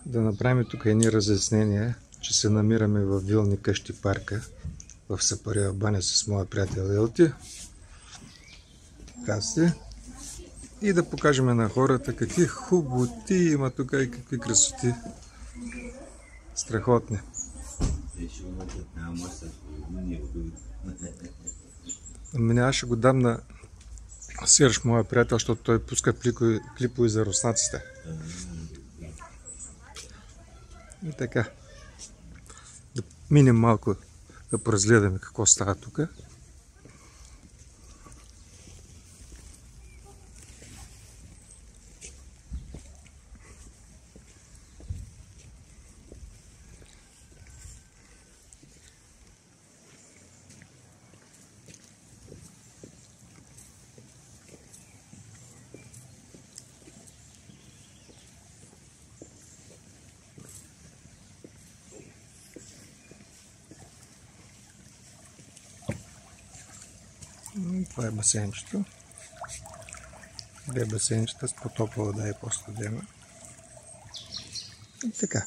Да направим тук едни разяснения, че се намираме в Вилни къщи парка в Сапарева баня с моя приятел Елти. Така сте. И да покажем на хората какви хуботи има тук и какви красоти. Страхотни. Аз ще го дам на Серж, моя приятел, защото той пуска клипове за руснаците. И така. Да минем малко да поразгледаме какво става тук. Това е басейнчето. Две басейнчета с по-топла вода и по-студена. И така.